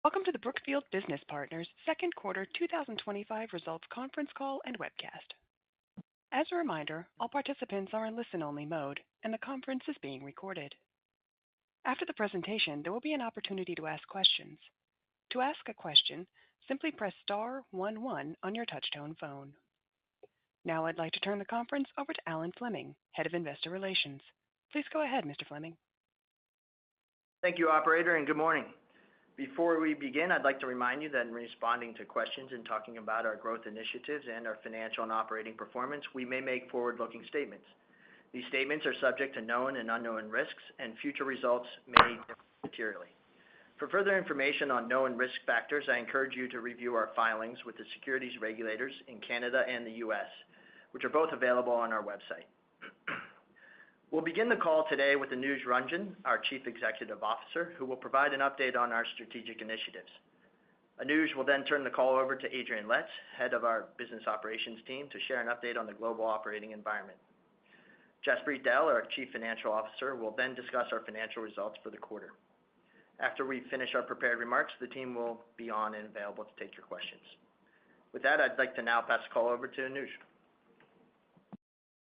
Welcome to the Brookfield Business Partners Second Quarter 2025 Results Conference Call and Webcast. As a reminder, all participants are in listen-only mode, and the conference is being recorded. After the presentation, there will be an opportunity to ask questions. To ask a question, simply press star 11 on your touch-tone phone. Now I'd like to turn the conference over to Alan Fleming, Head of Investor Relations. Please go ahead, Mr. Fleming. Thank you, Operator, and good morning. Before we begin, I'd like to remind you that in responding to questions and talking about our growth initiatives and our financial and operating performance, we may make forward-looking statements. These statements are subject to known and unknown risks, and future results may differ materially. For further information on known risk factors, I encourage you to review our filings with the securities regulators in Canada and the U.S., which are both available on our website. We'll begin the call today with Anuj Ranjan, our Chief Executive Officer, who will provide an update on our strategic initiatives. Anuj will then turn the call over to Adrian Letts, Head of our Business Operations team, to share an update on the global operating environment. Jaspreet Dehl, our Chief Financial Officer, will then discuss our financial results for the quarter. After we finish our prepared remarks, the team will be on and available to take your questions. With that, I'd like to now pass the call over to Anuj.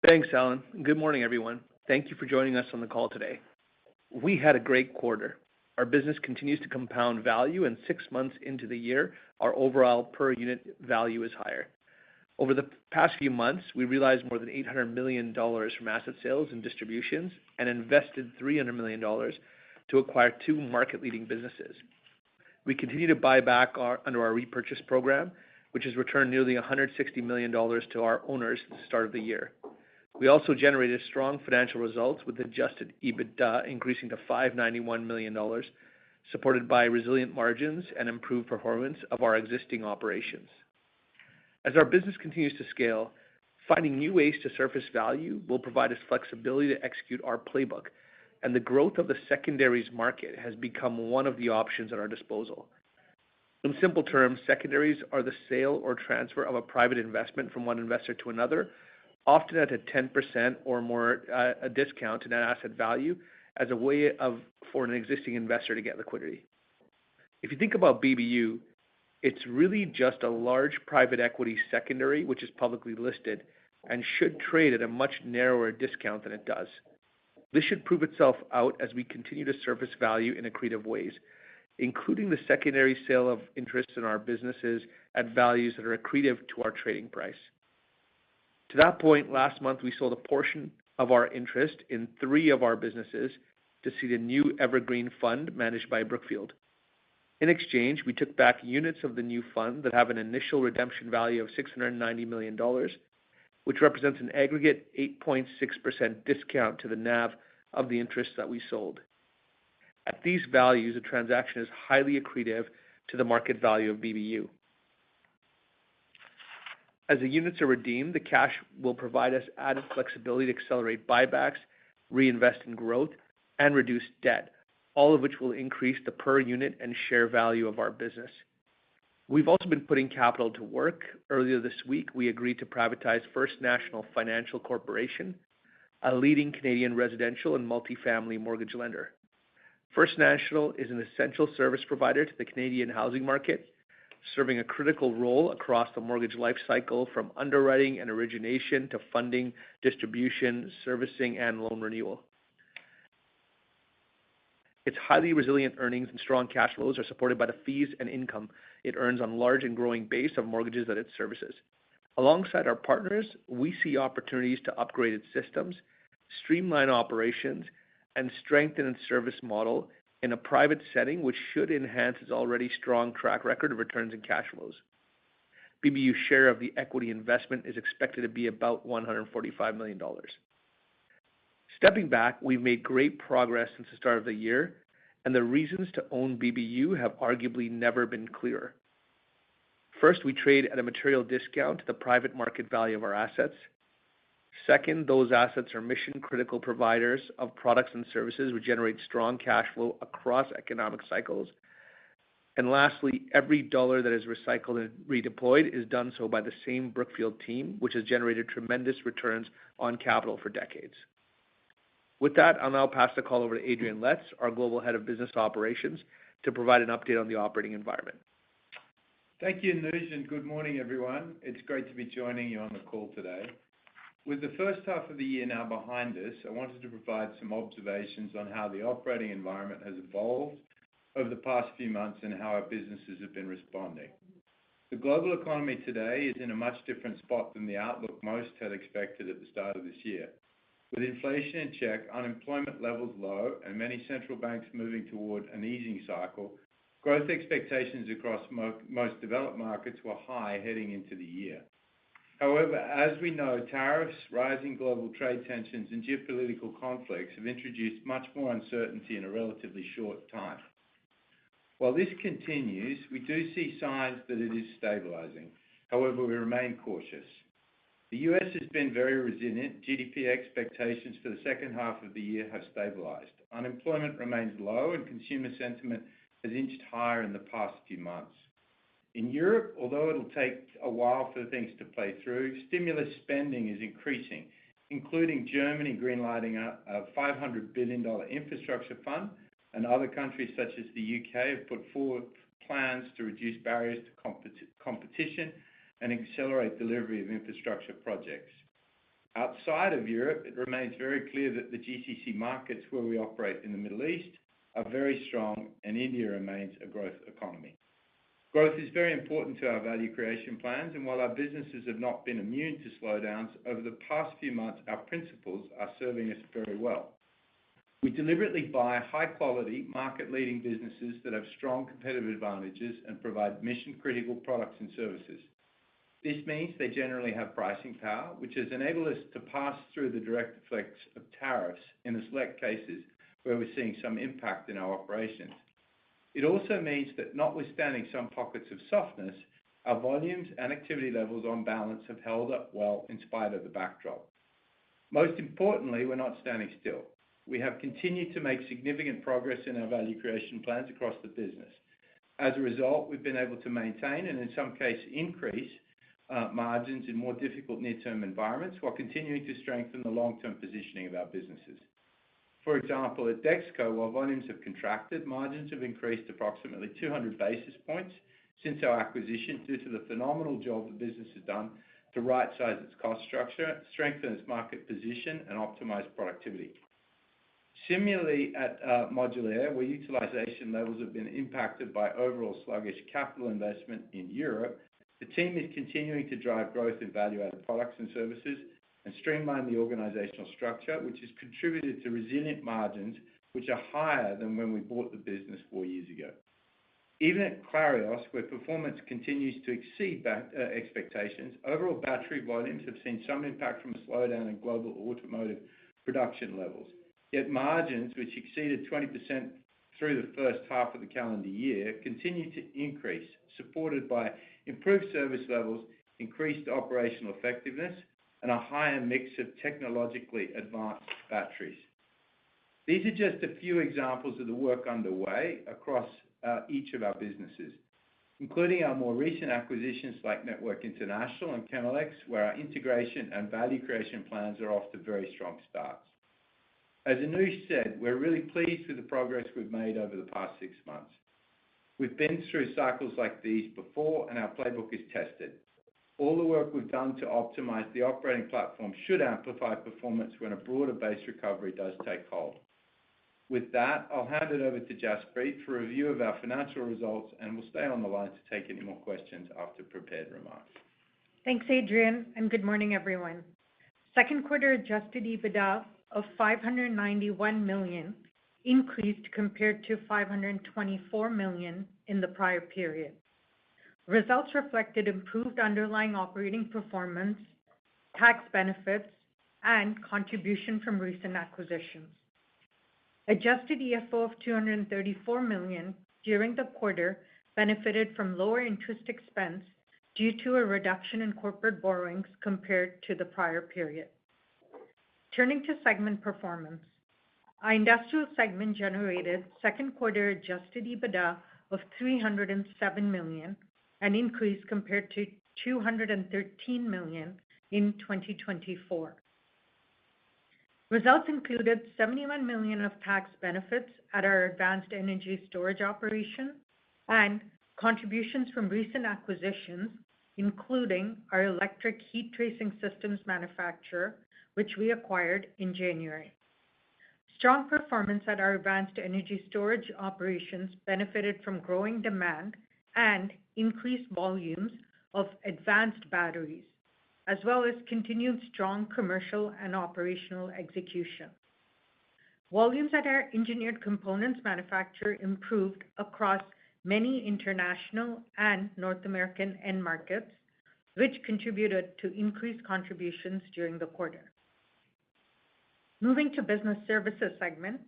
Thanks, Alan. Good morning, everyone. Thank you for joining us on the call today. We had a great quarter. Our business continues to compound value, and 6 months into the year, our overall per-unit value is higher. Over the past few months, we realized more than $800 million from asset sales and distributions and invested $300 million to acquire 2 market-leading businesses. We continue to buy back under our repurchase program, which has returned nearly $160 million to our owners at the start of the year. We also generated strong financial results with adjusted EBITDA increasing to $591 million, supported by resilient margins and improved performance of our existing operations. As our business continues to scale, finding new ways to surface value will provide us flexibility to execute our playbook, and the growth of the secondaries market has become one of the options at our disposal. In simple terms, secondaries are the sale or transfer of a private investment from one investor to another, often at a 10% or more a discount to net asset value as a way for an existing investor to get liquidity. If you think about BBU, it's really just a large private equity secondary, which is publicly listed and should trade at a much narrower discount than it does. This should prove itself out as we continue to surface value in accretive ways, including the secondary sale of interest in our businesses at values that are accretive to our trading price. To that point, last month we sold a portion of our interest in 3 of our businesses to seed a new evergreen fund managed by Brookfield. In exchange, we took back units of the new fund that have an initial redemption value of $690 million, which represents an aggregate 8.6% discount to the NAV of the interest that we sold. At these values, the transaction is highly accretive to the market value of BBU. As the units are redeemed, the cash will provide us added flexibility to accelerate buybacks, reinvest in growth, and reduce debt, all of which will increase the per-unit and share value of our business. We've also been putting capital to work. Earlier this week, we agreed to privatize First National Financial Corporation, a leading Canadian residential and multifamily mortgage lender. First National is an essential service provider to the Canadian housing market, serving a critical role across the mortgage lifecycle from underwriting and origination to funding, distribution, servicing, and loan renewal. Its highly resilient earnings and strong cash flows are supported by the fees and income it earns on a large and growing base of mortgages that it services. Alongside our partners, we see opportunities to upgrade its systems, streamline operations, and strengthen its service model in a private setting, which should enhance its already strong track record of returns and cash flows. BBU's share of the equity investment is expected to be about $145 million. Stepping back, we've made great progress since the start of the year, and the reasons to own BBU have arguably never been clearer. First, we trade at a material discount to the private market value of our assets. Second, those assets are mission-critical providers of products and services which generate strong cash flow across economic cycles. And lastly, every dollar that is recycled and redeployed is done so by the same Brookfield team, which has generated tremendous returns on capital for decades. With that, I'll now pass the call over to Adrian Letts, our Global Head of Business Operations, to provide an update on the operating environment. Thank you, Anuj, and good morning, everyone. It's great to be joining you on the call today. With the first half of the year now behind us, I wanted to provide some observations on how the operating environment has evolved over the past few months and how our businesses have been responding. The global economy today is in a much different spot than the outlook most had expected at the start of this year. With inflation in check, unemployment levels low, and many central banks moving toward an easing cycle, growth expectations across most developed markets were high heading into the year. However, as we know, tariffs, rising global trade tensions, and geopolitical conflicts have introduced much more uncertainty in a relatively short time. While this continues, we do see signs that it is stabilizing. However, we remain cautious. The U.S. has been very resilient. GDP expectations for the second half of the year have stabilized. Unemployment remains low, and consumer sentiment has inched higher in the past few months. In Europe, although it'll take a while for things to play through, stimulus spending is increasing, including Germany greenlighting a $500 billion infrastructure fund, and other countries such as the UK have put forward plans to reduce barriers to competition and accelerate delivery of infrastructure projects. Outside of Europe, it remains very clear that the GCC markets where we operate in the Middle East are very strong, and India remains a growth economy. Growth is very important to our value creation plans, and while our businesses have not been immune to slowdowns, over the past few months, our principles are serving us very well. We deliberately buy high-quality, market-leading businesses that have strong competitive advantages and provide mission-critical products and services. This means they generally have pricing power, which has enabled us to pass through the direct effects of tariffs in the select cases where we're seeing some impact in our operations. It also means that notwithstanding some pockets of softness, our volumes and activity levels on balance have held up well in spite of the backdrop. Most importantly, we're not standing still. We have continued to make significant progress in our value creation plans across the business. As a result, we've been able to maintain and in some cases increase margins in more difficult near-term environments while continuing to strengthen the long-term positioning of our businesses. For example, at Dexco, while volumes have contracted, margins have increased approximately 200 basis points since our acquisition due to the phenomenal job the business has done to right-size its cost structure, strengthen its market position, and optimize productivity. Similarly, at Modulaire, where utilization levels have been impacted by overall sluggish capital investment in Europe, the team is continuing to drive growth in value-added products and services and streamline the organizational structure, which has contributed to resilient margins, which are higher than when we bought the business 4 years ago. Even at Clarios, where performance continues to exceed expectations, overall battery volumes have seen some impact from a slowdown in global automotive production levels. Yet margins, which exceeded 20% through the first half of the calendar year, continue to increase, supported by improved service levels, increased operational effectiveness, and a higher mix of technologically advanced batteries. These are just a few examples of the work underway across each of our businesses, including our more recent acquisitions like Network International and Chemelex, where our integration and value creation plans are off to very strong starts. As Anuj said, we're really pleased with the progress we've made over the past 6 months. We've been through cycles like these before, and our playbook is tested. All the work we've done to optimize the operating platform should amplify performance when a broader base recovery does take hold. With that, I'll hand it over to Jaspreet for a review of our financial results, and we'll stay on the line to take any more questions after prepared remarks. Thanks, Adrian, and good morning, everyone. Second quarter adjusted EBITDA of $591 million increased compared to $524 million in the prior period. Results reflected improved underlying operating performance, tax benefits, and contribution from recent acquisitions. Adjusted EFO of $234 million during the quarter benefited from lower interest expense due to a reduction in corporate borrowings compared to the prior period. Turning to segment performance, our industrial segment generated second quarter adjusted EBITDA of $307 million, an increase compared to $213 million in 2024. Results included $71 million of tax benefits at our advanced energy storage operation and contributions from recent acquisitions, including our electric heat tracing systems manufacturer, which we acquired in January. Strong performance at our advanced energy storage operations benefited from growing demand and increased volumes of advanced batteries, as well as continued strong commercial and operational execution. Volumes at our engineered components manufacturer improved across many international and North American end markets, which contributed to increased contributions during the quarter. Moving to business services segment,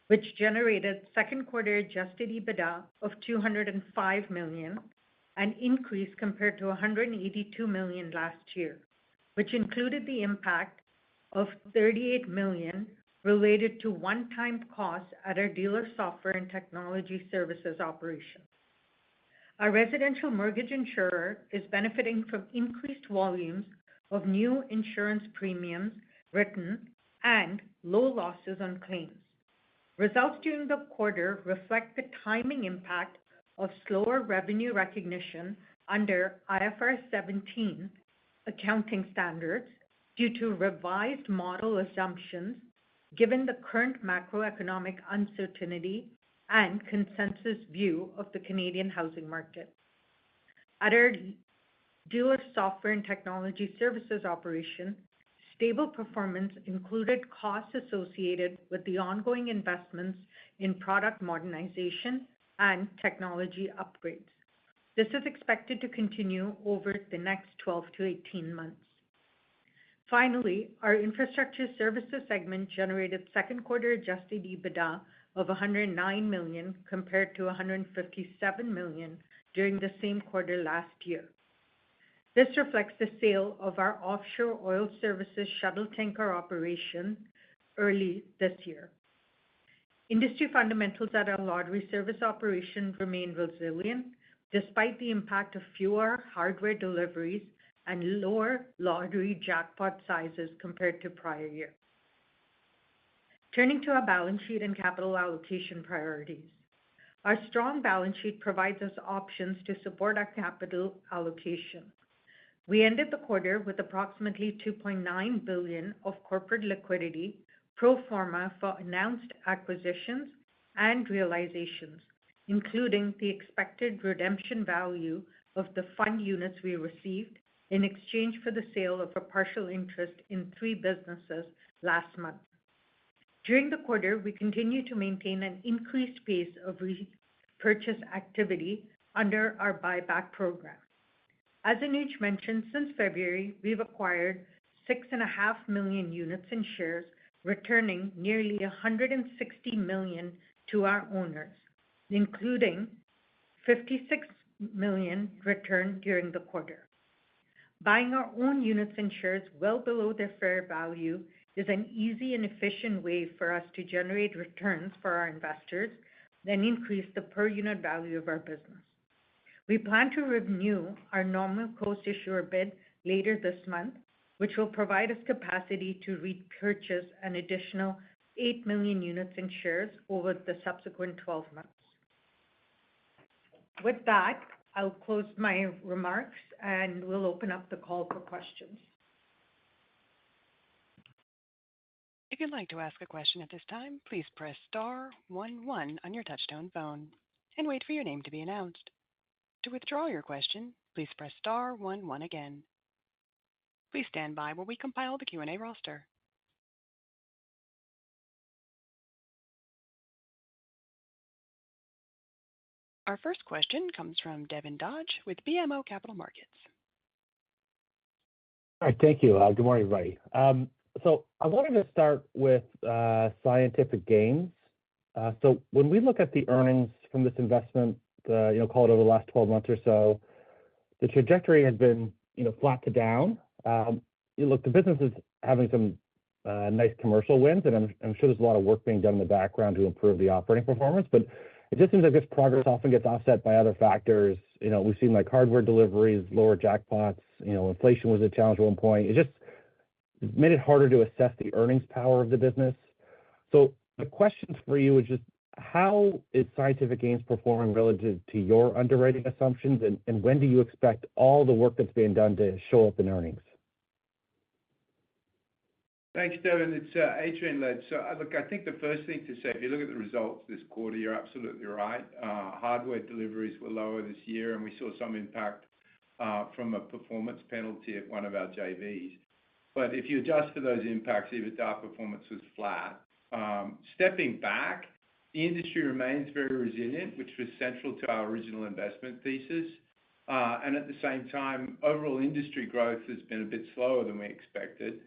which generated second quarter adjusted EBITDA of $205 million, an increase compared to $182 million last year, which included the impact of $38 million related to one-time costs at our dealer software and technology services operation. Our residential mortgage insurer is benefiting from increased volumes of new insurance premiums written and low losses on claims. Results during the quarter reflect the timing impact of slower revenue recognition under IFRS 17 accounting standards due to revised model assumptions given the current macroeconomic uncertainty and consensus view of the Canadian housing market. At our dealer software and technology services operation, stable performance included costs associated with the ongoing investments in product modernization and technology upgrades. This is expected to continue over the next 12 to 18 months. Finally, our infrastructure services segment generated second quarter adjusted EBITDA of $109 million compared to $157 million during the same quarter last year. This reflects the sale of our offshore oil services shuttle tanker operation early this year. Industry fundamentals at our lottery service operation remain resilient despite the impact of fewer hardware deliveries and lower lottery jackpot sizes compared to prior year. Turning to our balance sheet and capital allocation priorities. Our strong balance sheet provides us options to support our capital allocation. We ended the quarter with approximately $2.9 billion of corporate liquidity pro forma for announced acquisitions and realizations, including the expected redemption value of the fund units we received in exchange for the sale of a partial interest in 3 businesses last month. During the quarter, we continue to maintain an increased pace of repurchase activity under our buyback program. As Anuj mentioned, since February, we've acquired 6.5 million units and shares, returning nearly $160 million to our owners, including $56 million returned during the quarter. Buying our own units and shares well below their fair value is an easy and efficient way for us to generate returns for our investors, then increase the per unit value of our business. We plan to renew our normal course issuer bid later this month, which will provide us capacity to repurchase an additional 8 million units and shares over the subsequent 12 months. With that, I'll close my remarks and we'll open up the call for questions. If you'd like to ask a question at this time, please press star 11 on your touchtone phone and wait for your name to be announced. To withdraw your question, please press star 11 again. Please stand by while we compile the Q&A roster. Our first question comes from Devin Dodge with BMO Capital Markets. All right, thank you. Good morning, everybody. So I wanted to start with scientific gains. So when we look at the earnings from this investment, call it over the last 12 months or so, the trajectory has been, flat to down. Look, the business is having some nice commercial wins, and I'm sure there's a lot of work being done in the background to improve the operating performance, but it just seems like this progress often gets offset by other factors. We've seen like hardware deliveries, lower jackpots, inflation was a challenge at one point. It's made it harder to assess the earnings power of the business. So the questions for you is just how is Scientific Games performing relative to your underwriting assumptions, and when do you expect all the work that's being done to show up in earnings? Thanks, Devin. It's Adrian led. So, look, I think the first thing to say, if you look at the results this quarter, you're absolutely right. Hardware deliveries were lower this year, and we saw some impact from a performance penalty at one of our JVs. But if you adjust for those impacts, EBITDA performance was flat. Stepping back, the industry remains very resilient, which was central to our original investment thesis. And at the same time, overall industry growth has been a bit slower than we expected.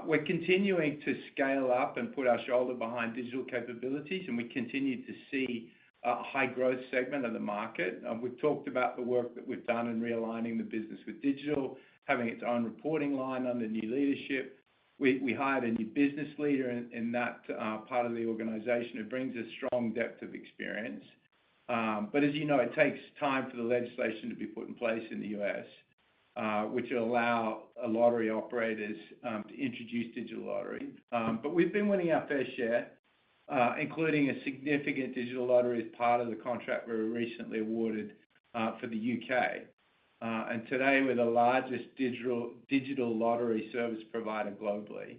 We're continuing to scale up and put our shoulder behind digital capabilities, and we continue to see a high growth segment of the market. We've talked about the work that we've done in realigning the business with digital, having its own reporting line under new leadership. We hired a new business leader in that part of the organization who brings a strong depth of experience. But as you know, it takes time for the legislation to be put in place in the U.S., which will allow lottery operators to introduce digital lottery. But we've been winning our fair share, including a significant digital lottery as part of the contract we were recently awarded for the U.K. And today, we're the largest digital lottery service provider globally.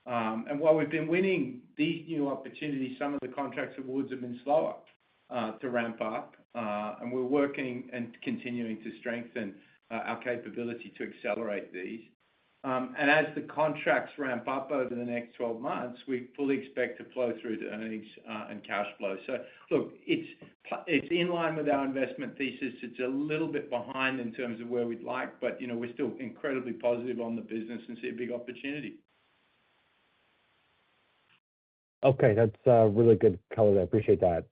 And while we've been winning these new opportunities, some of the contracts awards have been slower to ramp up, and we're working and continuing to strengthen our capability to accelerate these. And as the contracts ramp up over the next 12 months, we fully expect to flow through to earnings and cash flow. So look, it's in line with our investment thesis. It's a little bit behind in terms of where we'd like, but we're still incredibly positive on the business and see a big opportunity. Okay, that's really good color. I appreciate that.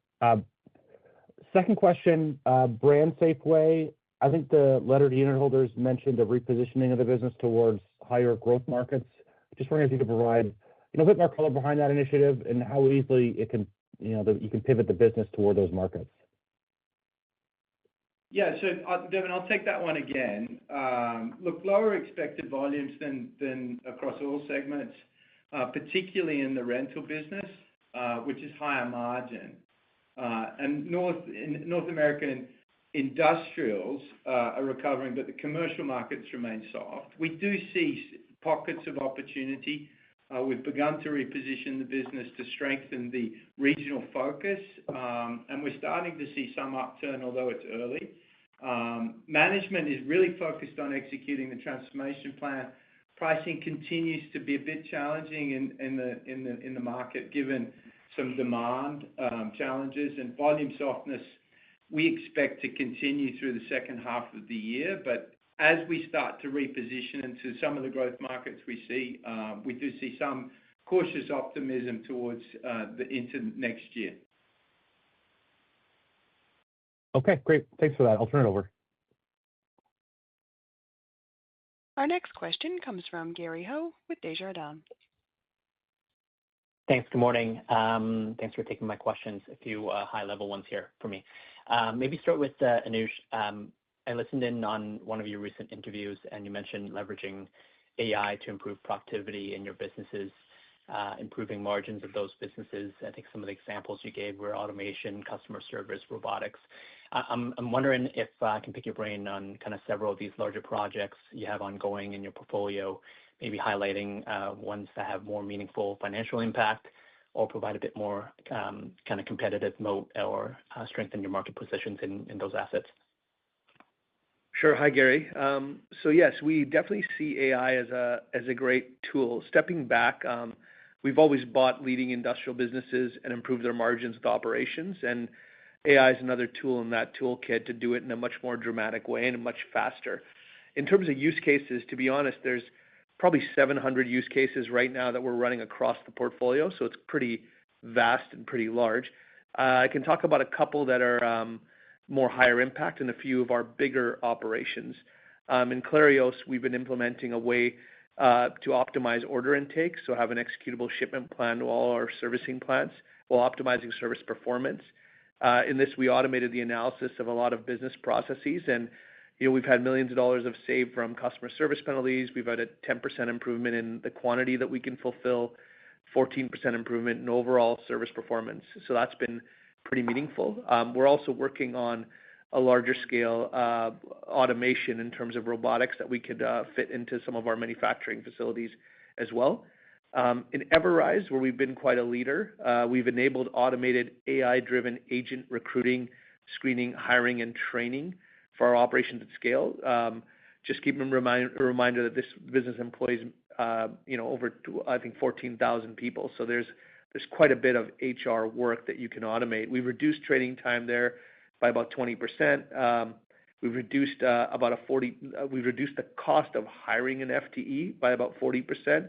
Second question, Brand Safeway. I think the letter to unit holders mentioned a repositioning of the business towards higher growth markets. Just wondering if you could provide a bit more color behind that initiative and how easily it can, you can pivot the business toward those markets. Yeah, so Devin, I'll take that one again. Look, lower expected volumes than across all segments, particularly in the rental business, which is higher margin. And North American industrials are recovering, but the commercial markets remain soft. We do see pockets of opportunity. We've begun to reposition the business to strengthen the regional focus, and we're starting to see some upturn, although it's early. Management is really focused on executing the transformation plan. Pricing continues to be a bit challenging in the market, given some demand challenges and volume softness. We expect to continue through the second half of the year, but as we start to reposition into some of the growth markets we do see some cautious optimism towards into next year. Okay, great. Thanks for that. I'll turn it over. Our next question comes from Gary Ho with Desjardins. Thanks. Good morning. Thanks for taking my questions. A few high-level ones here for me. Maybe start with Anush. I listened in on one of your recent interviews, and you mentioned leveraging AI to improve productivity in your businesses, improving margins of those businesses. I think some of the examples you gave were automation, customer service, robotics. I'm wondering if I can pick your brain on kind of several of these larger projects you have ongoing in your portfolio, maybe highlighting ones that have more meaningful financial impact or provide a bit more kind of competitive moat or strengthen your market positions in those assets. Sure. Hi, Gary. So yes, we definitely see AI as a great tool. Stepping back, we've always bought leading industrial businesses and improved their margins with operations, and AI is another tool in that toolkit to do it in a much more dramatic way and much faster. In terms of use cases, to be honest, there's probably 700 use cases right now that we're running across the portfolio, so it's pretty vast and pretty large. I can talk about a couple that are more higher impact and a few of our bigger operations. In Clarios, we've been implementing a way to optimize order intake, so have an executable shipment plan to all our servicing plants while optimizing service performance. In this, we automated the analysis of a lot of business processes, and We've had millions of dollars of save from customer service penalties. We've had a 10% improvement in the quantity that we can fulfill, 14% improvement in overall service performance. So that's been pretty meaningful. We're also working on a larger scale automation in terms of robotics that we could fit into some of our manufacturing facilities as well. In Everrise, where we've been quite a leader, we've enabled automated AI-driven agent recruiting, screening, hiring, and training for our operations at scale. Just keep a reminder that this business employs, over, I think, 14,000 people. So there's quite a bit of HR work that you can automate. We've reduced training time there by about 20%. We've reduced we've reduced the cost of hiring an FTE by about 40%,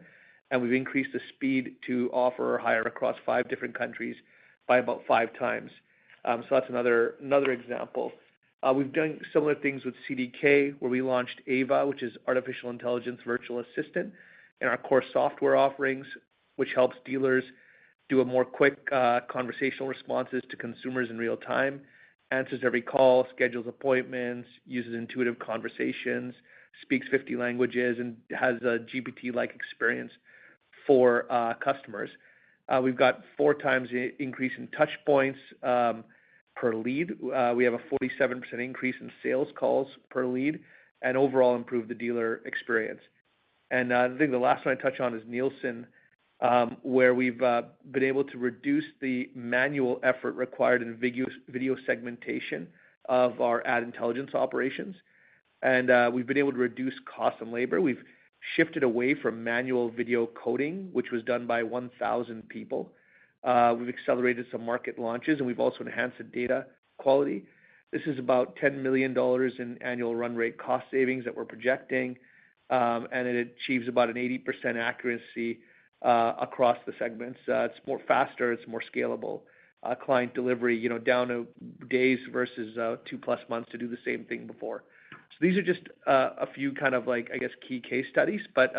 and we've increased the speed to offer or hire across 5 different countries by about 5 times. So that's another example. We've done similar things with CDK, where we launched AVA, which is Artificial Intelligence Virtual Assistant, in our core software offerings, which helps dealers do a more quick conversational responses to consumers in real time, answers every call, schedules appointments, uses intuitive conversations, speaks 50 languages, and has a GPT-like experience for customers. We've got 4 times the increase in touch points per lead. We have a 47% increase in sales calls per lead, and overall improved the dealer experience. And I think the last one I touch on is Nielsen, where we've been able to reduce the manual effort required in video segmentation of our ad intelligence operations. And we've been able to reduce cost and labor. We've shifted away from manual video coding, which was done by 1,000 people. We've accelerated some market launches, and we've also enhanced the data quality. This is about $10 million in annual run rate cost savings that we're projecting, and it achieves about an 80% accuracy across the segments. It's more faster, it's more scalable. Client delivery, down to days versus 2+ months to do the same thing before. So these are just a few kind of key case studies, but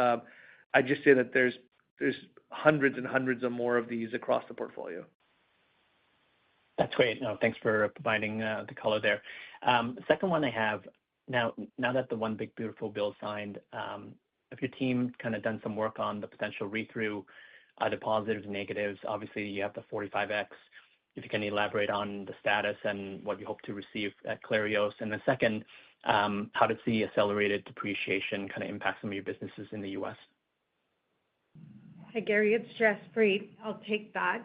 I just say that there's hundreds and hundreds of more of these across the portfolio. That's great. No, thanks for providing the color there. Second one I have, now that the One Big Beautiful Bill signed, have your team kind of done some work on the potential read-through, either positives and negatives? Obviously, you have the 45X. If you can elaborate on the status and what you hope to receive at Clarios. And the second, how does the accelerated depreciation kind of impact some of your businesses in the U.S.? Hi, Gary, it's Jaspreet. I'll take that.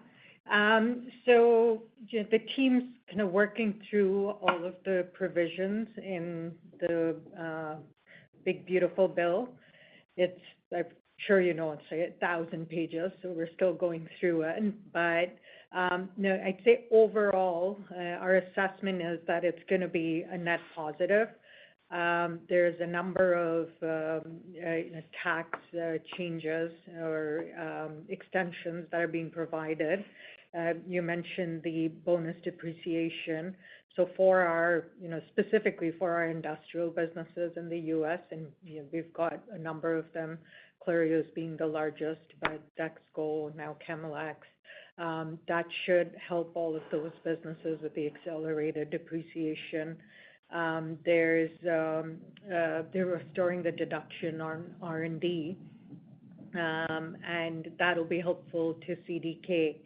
So the team's kind of working through all of the provisions in the Big Beautiful Bill. I'm sure it's like 1,000 pages, so we're still going through it. But no, I'd say overall, our assessment is that it's going to be a net positive. There's a number of tax changes or extensions that are being provided. You mentioned the bonus depreciation. So for our, specifically for our industrial businesses in the U.S., and we've got a number of them, Clarios being the largest, but Dexco, now Chemelex, that should help all of those businesses with the accelerated depreciation. They're restoring the deduction on R&D, and that'll be helpful to CDK.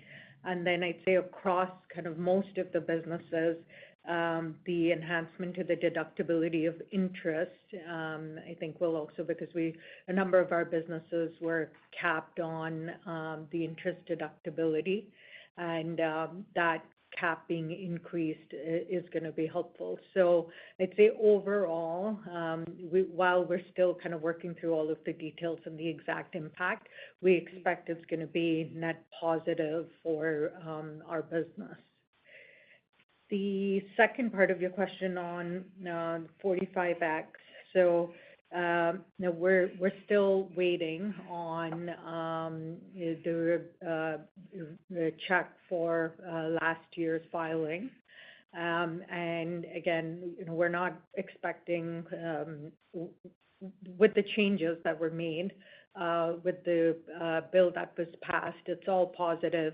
And then I'd say across kind of most of the businesses, the enhancement to the deductibility of interest, I think will also, because a number of our businesses were capped on the interest deductibility, and that cap being increased is going to be helpful. So I'd say overall, while we're still kind of working through all of the details and the exact impact, we expect it's going to be net positive for our business. The second part of your question on 45X. So we're still waiting on the check for last year's filing. And again, we're not expecting, with the changes that were made, with the bill that was passed, it's all positive,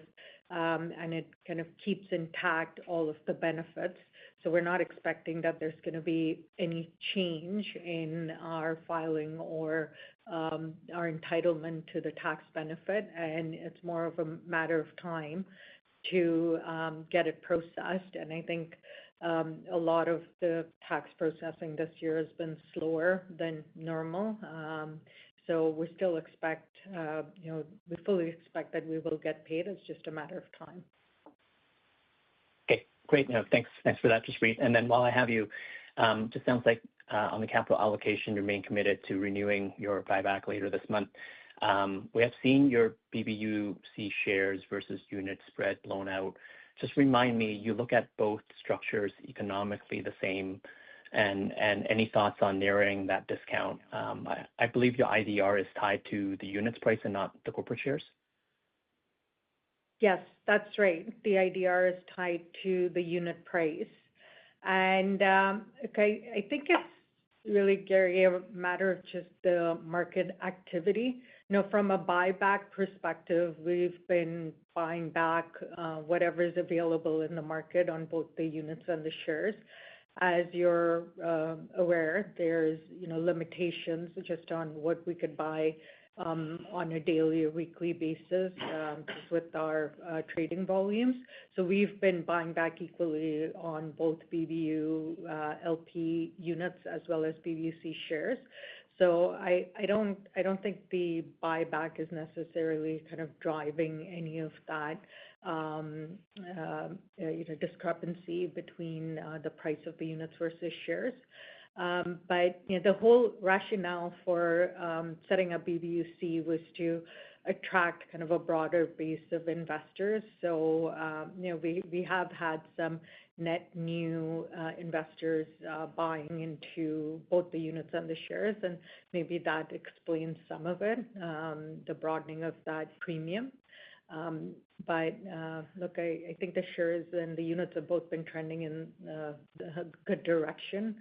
and it kind of keeps intact all of the benefits. So we're not expecting that there's going to be any change in our filing or our entitlement to the tax benefit, and it's more of a matter of time to get it processed. And I think a lot of the tax processing this year has been slower than normal. So we still expect, we fully expect that we will get paid. It's just a matter of time. Okay, great. No, thanks for that, Jaspreet. And then while I have you, just sounds like on the capital allocation, you remain committed to renewing your buyback later this month. We have seen your BBUC shares versus unit spread blown out. Just remind me, you look at both structures economically the same, and any thoughts on narrowing that discount? I believe your IDR is tied to the units price and not the corporate shares. Yes, that's right. The IDR is tied to the unit price. And okay, I think it's really, Gary, a matter of just the market activity. From a buyback perspective, we've been buying back whatever is available in the market on both the units and the shares. As you're aware, there's limitations just on what we could buy on a daily or weekly basis just with our trading volumes. So we've been buying back equally on both BBU LP units as well as BBUC shares. So I don't think the buyback is necessarily kind of driving any of that discrepancy between the price of the units versus shares. But the whole rationale for setting up BBUC was to attract kind of a broader base of investors. So we have had some net new investors buying into both the units and the shares, and maybe that explains some of it, the broadening of that premium. But look, I think the shares and the units have both been trending in a good direction.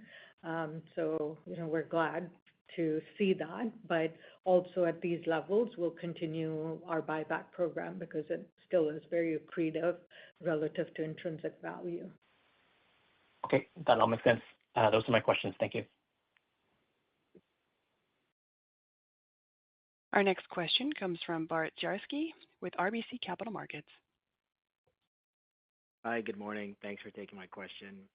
So we're glad to see that, but also at these levels, we'll continue our buyback program because it still is very accretive relative to intrinsic value. Okay, that all makes sense. Those are my questions. Thank you. Our next question comes from Bart Jarski with RBC Capital Markets. Hi, good morning. Thanks for taking my question.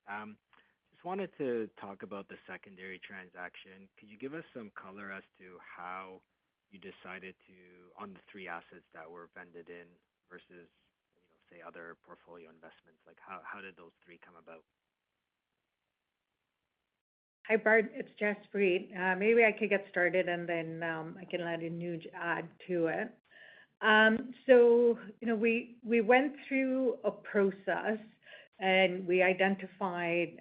Just wanted to talk about the secondary transaction. Could you give us some color as to how you decided to, on the three assets that were vended in versus, say, other portfolio investments? Like how did those three come about? Hi, Bart. It's Jaspreet. Maybe I could get started and then I can let Anuj add to it. So, we went through a process and we identified,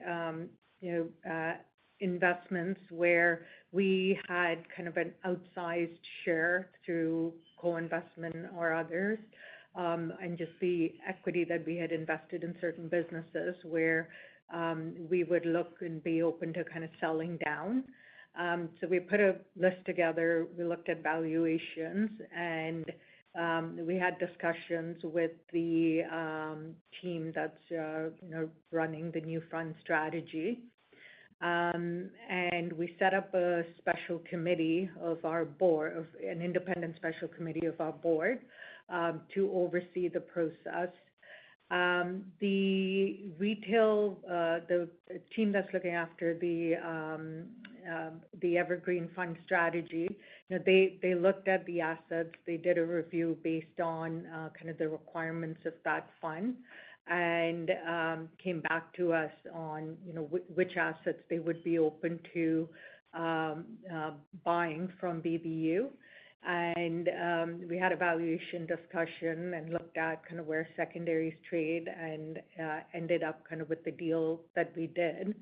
investments where we had kind of an outsized share through co-investment or others, and just the equity that we had invested in certain businesses where we would look and be open to kind of selling down. So we put a list together, we looked at valuations, and we had discussions with the team that's running the new fund strategy. And we set up a special committee of our board, an independent special committee of our board, to oversee the process. The retail, the team that's looking after the Evergreen Fund strategy, they looked at the assets, they did a review based on kind of the requirements of that fund, and came back to us on which assets they would be open to buying from BBU. And we had a valuation discussion and looked at kind of where secondaries trade and ended up kind of with the deal that we did.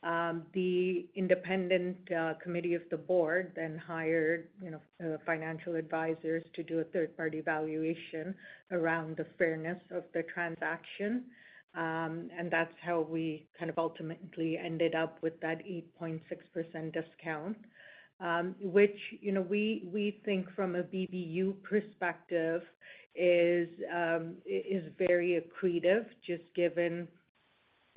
The independent committee of the board then hired financial advisors to do a third-party valuation around the fairness of the transaction. And that's how we kind of ultimately ended up with that 8.6% discount. Which we think from a BBU perspective is very accretive, just given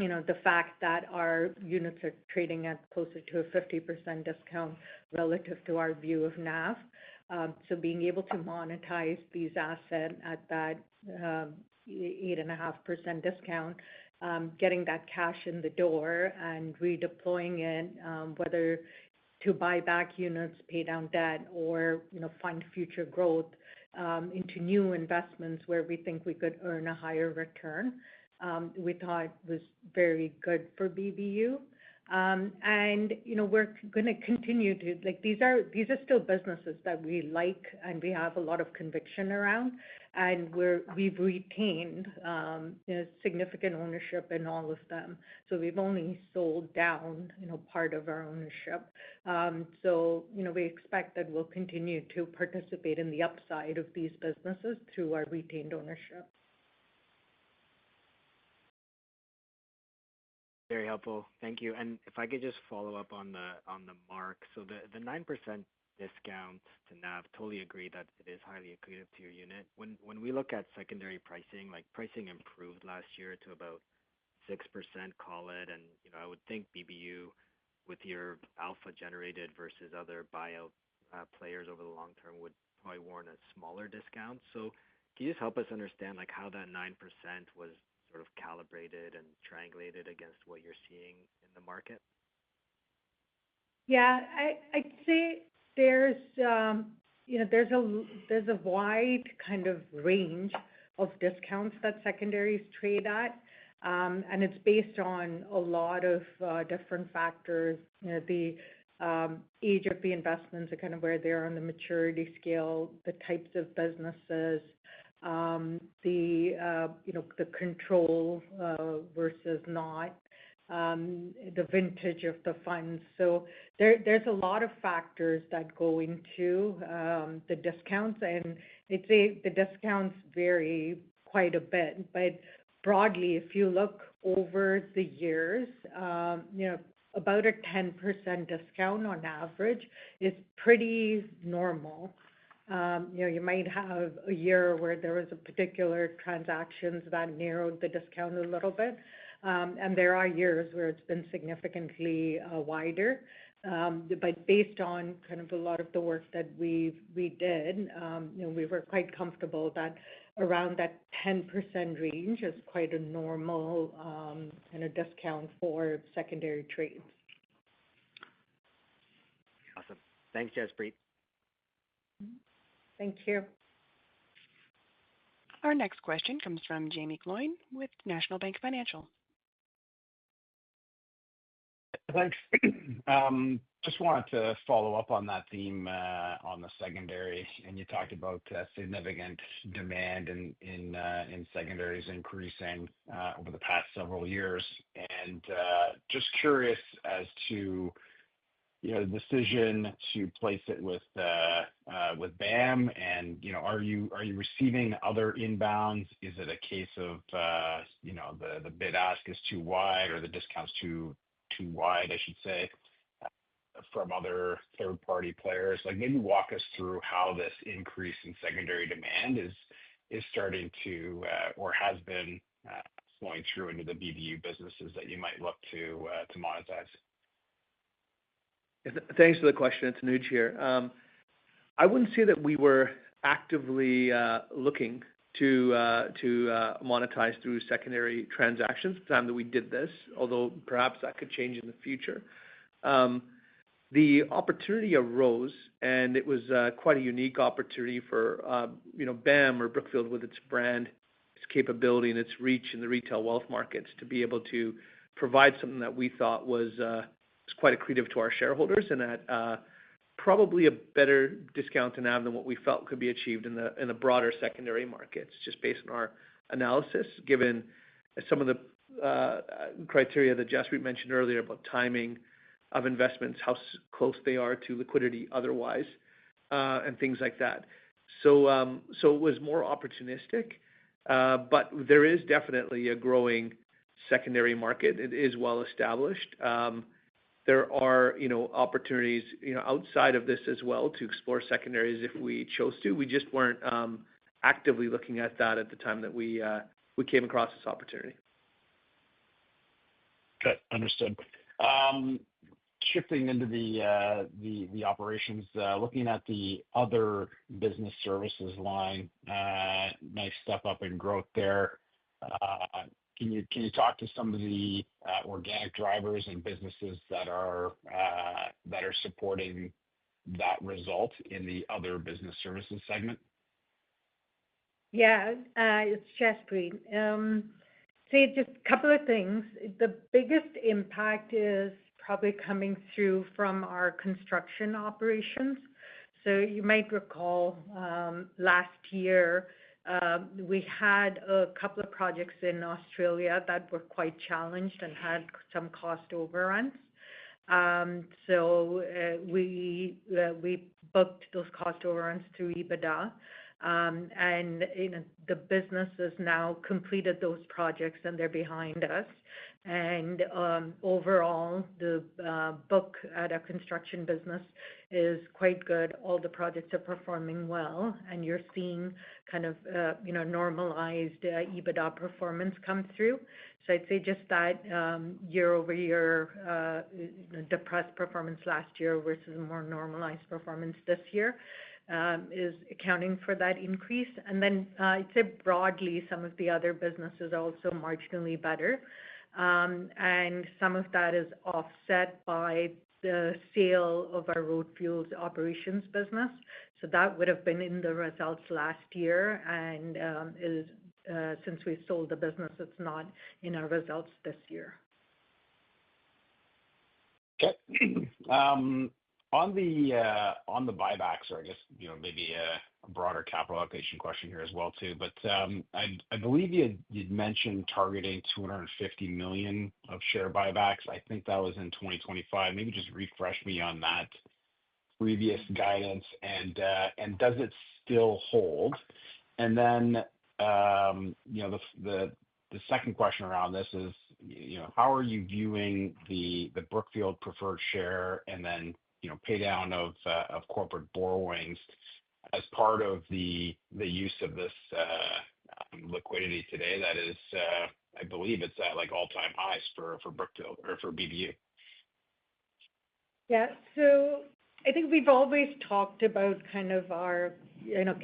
the fact that our units are trading at closer to a 50% discount relative to our view of NAV. So being able to monetize these assets at that 8.5% discount, getting that cash in the door and redeploying it, whether to buy back units, pay down debt, or fund future growth into new investments where we think we could earn a higher return, we thought was very good for BBU. And we're going to continue to these are still businesses that we like and we have a lot of conviction around, and we've retained significant ownership in all of them. So we've only sold down part of our ownership. So we expect that we'll continue to participate in the upside of these businesses through our retained ownership. Very helpful. Thank you. And if I could just follow up on the mark. So the 9% discount to NAV, totally agree that it is highly accretive to your unit. When we look at secondary pricing, pricing improved last year to about 6%, call it, and I would think BBU with your alpha generated versus other buyout players over the long term would probably warrant a smaller discount. So can you just help us understand how that 9% was sort of calibrated and triangulated against what you're seeing in the market? Yeah, I'd say there's a wide kind of range of discounts that secondaries trade at, and it's based on a lot of different factors. The age of the investments are kind of where they are on the maturity scale, the types of businesses, the control versus not, the vintage of the funds. So there's a lot of factors that go into the discounts, and I'd say the discounts vary quite a bit. But broadly, if you look over the years, about a 10% discount on average is pretty normal. You might have a year where there was a particular transactions that narrowed the discount a little bit, and there are years where it's been significantly wider. But based on kind of a lot of the work that we did, we were quite comfortable that around that 10% range is quite a normal kind of discount for secondary trades. Awesome. Thanks, Jaspreet. Thank you. Our next question comes from Jamie Cloyne with National Bank Financial. Thanks. Just wanted to follow up on that theme on the secondary, and you talked about significant demand in secondaries increasing over the past several years, and just curious as to the decision to place it with BAM, and are you receiving other inbounds? Is it a case of the bid ask is too wide or the discount's too wide, I should say, from other third-party players? Maybe walk us through how this increase in secondary demand is starting to or has been flowing through into the BBU businesses that you might look to monetize. Thanks for the question. It's Anuj here. I wouldn't say that we were actively looking to monetize through secondary transactions at the time that we did this, although perhaps that could change in the future. The opportunity arose, and it was quite a unique opportunity for BAM or Brookfield with its brand, its capability, and its reach in the retail wealth markets to be able to provide something that we thought was quite accretive to our shareholders and at probably a better discount to NAV than what we felt could be achieved in the broader secondary markets, just based on our analysis, given some of the criteria that Jaspreet mentioned earlier about timing of investments, how close they are to liquidity otherwise, and things like that. So it was more opportunistic, but there is definitely a growing secondary market. It is well established. There are opportunities outside of this as well to explore secondaries if we chose to. We just weren't actively looking at that at the time that we came across this opportunity. Okay, understood. Shifting into the operations, looking at the other business services line, nice step up in growth there. Can you talk to some of the organic drivers and businesses that are supporting that result in the other business services segment? Yeah, it's Jaspreet. Say just a couple of things. The biggest impact is probably coming through from our construction operations. So you might recall last year we had a couple of projects in Australia that were quite challenged and had some cost overruns. So we booked those cost overruns through EBITDA. And the business has now completed those projects and they're behind us. And overall, the book at our construction business is quite good. All the projects are performing well, and you're seeing kind of normalized EBITDA performance come through. So I'd say just that year-over-year depressed performance last year versus a more normalized performance this year is accounting for that increase. And then I'd say broadly, some of the other businesses are also marginally better. And some of that is offset by the sale of our road fuels operations business. So that would have been in the results last year, and since we sold the business, it's not in our results this year. Okay. On the buybacks, or I guess maybe a broader capital allocation question here as well too. But I believe you'd mentioned targeting $250 million of share buybacks. I think that was in 2025. Maybe just refresh me on that previous guidance, and does it still hold? And then the second question around this is how are you viewing the Brookfield preferred share and then pay down of corporate borrowings as part of the use of this liquidity today? That is, I believe it's at like all-time highs for Brookfield or for BBU. Yeah, so I think we've always talked about kind of our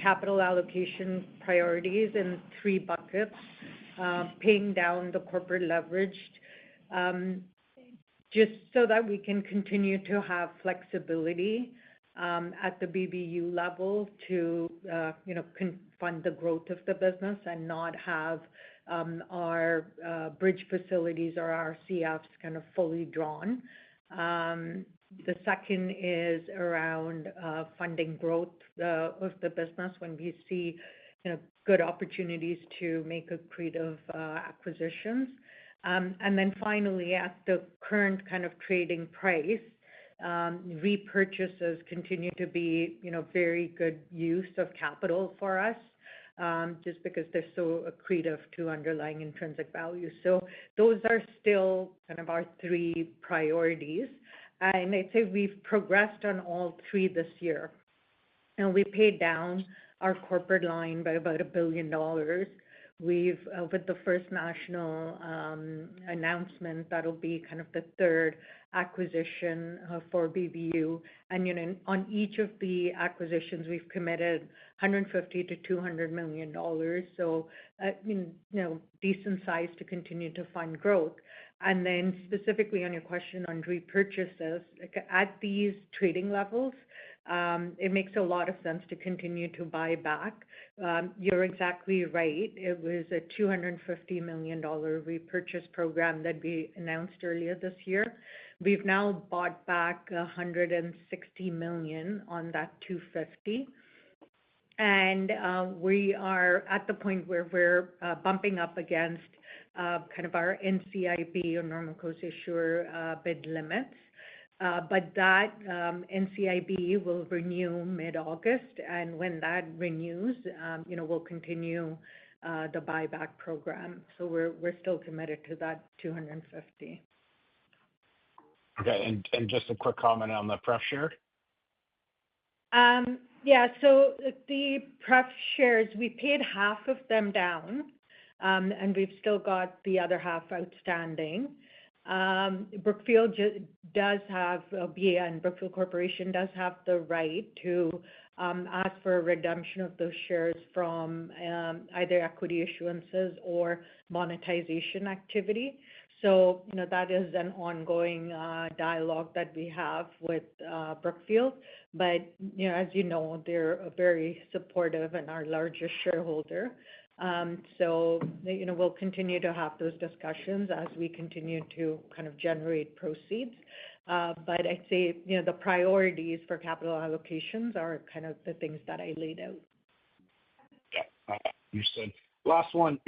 capital allocation priorities in three buckets: paying down the corporate leverage, just so that we can continue to have flexibility at the BBU level to fund the growth of the business and not have our bridge facilities or our CFs kind of fully drawn. The second is around funding growth of the business when we see good opportunities to make accretive acquisitions. And then finally, at the current kind of trading price, repurchases continue to be very good use of capital for us, just because they're so accretive to underlying intrinsic value. So those are still kind of our three priorities. And I'd say we've progressed on all three this year. And we paid down our corporate line by about $1 billion. We've, with the First National announcement, that'll be kind of the third acquisition for BBU. And on each of the acquisitions, we've committed $150 to $200 million. So, decent size to continue to fund growth. And then specifically on your question on repurchases, at these trading levels, it makes a lot of sense to continue to buy back. You're exactly right. It was a $250 million repurchase program that we announced earlier this year. We've now bought back $160 million on that $250. And we are at the point where we're bumping up against kind of our NCIB or normal course issuer bid limits. But that NCIB will renew mid-August, and when that renews, we'll continue the buyback program. So we're still committed to that 250. Okay, and just a quick comment on the pref share. Yeah, so the pref shares, we paid half of them down, and we've still got the other half outstanding. Brookfield does have, BA and Brookfield Corporation does have the right to ask for a redemption of those shares from either equity issuances or monetization activity. So, that is an ongoing dialogue that we have with Brookfield. But, as you know, they're very supportive and our largest shareholder. So, we'll continue to have those discussions as we continue to kind of generate proceeds. But I'd say, the priorities for capital allocations are kind of the things that I laid out. Yeah, understood. Last one,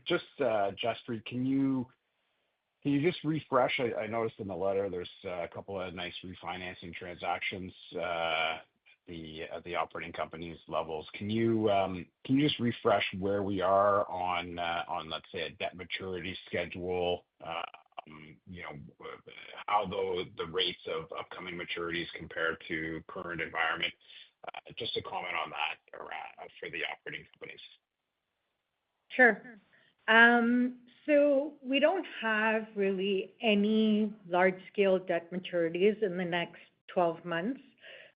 just Jaspreet, can you just refresh? I noticed in the letter there's a couple of nice refinancing transactions at the operating companies levels. Can you just refresh where we are on let's say a debt maturity schedule? How the rates of upcoming maturities compare to current environment? Just a comment on that for the operating companies. Sure. So we don't have really any large-scale debt maturities in the next 12 months.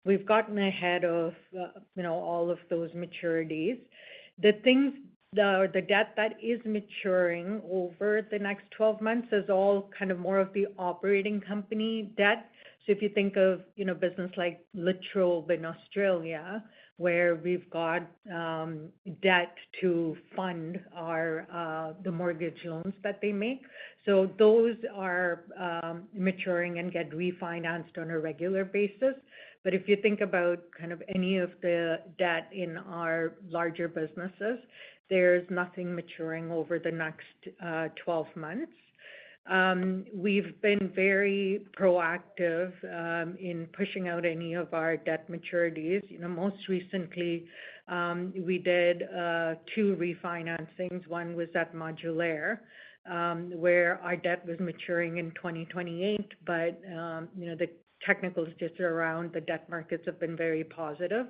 We've gotten ahead of, all of those maturities. The debt that is maturing over the next 12 months is all kind of more of the operating company debt. So if you think of, business like La Trobe in Australia, where we've got debt to fund the mortgage loans that they make. So those are maturing and get refinanced on a regular basis. But if you think about kind of any of the debt in our larger businesses, there's nothing maturing over the next 12 months. We've been very proactive in pushing out any of our debt maturities. Most recently, we did 2 refinancings. One was at Modulaire, where our debt was maturing in 2028, but the technicals just around the debt markets have been very positive.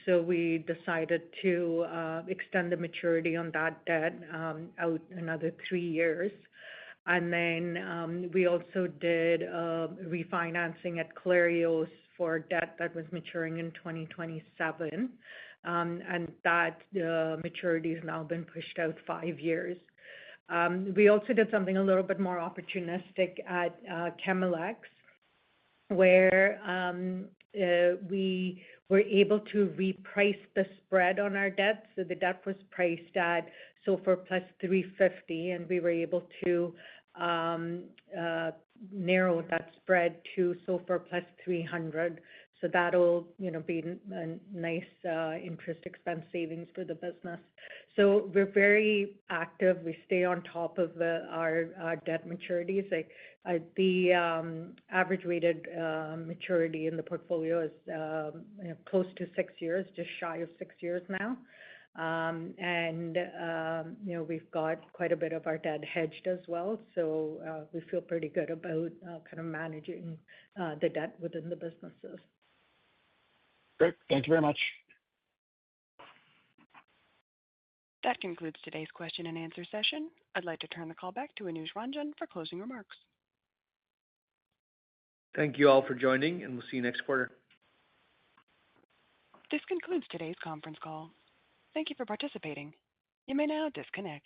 So we decided to extend the maturity on that debt out another 3 years. And then we also did refinancing at Clarios for debt that was maturing in 2027. And that maturity has now been pushed out 5 years. We also did something a little bit more opportunistic at Chemelex, where we were able to reprice the spread on our debt. So the debt was priced at SOFR plus 350, and we were able to narrow that spread to SOFR plus 300. So that'll, be a nice interest expense savings for the business. So we're very active. We stay on top of our debt maturities. The average weighted maturity in the portfolio is close to 6 years, just shy of 6 years now. And we've got quite a bit of our debt hedged as well. So we feel pretty good about kind of managing the debt within the businesses. Great. Thank you very much. That concludes today's question and answer session. I'd like to turn the call back to Anuj Ranjan for closing remarks. Thank you all for joining, and we'll see you next quarter. This concludes today's conference call. Thank you for participating. You may now disconnect.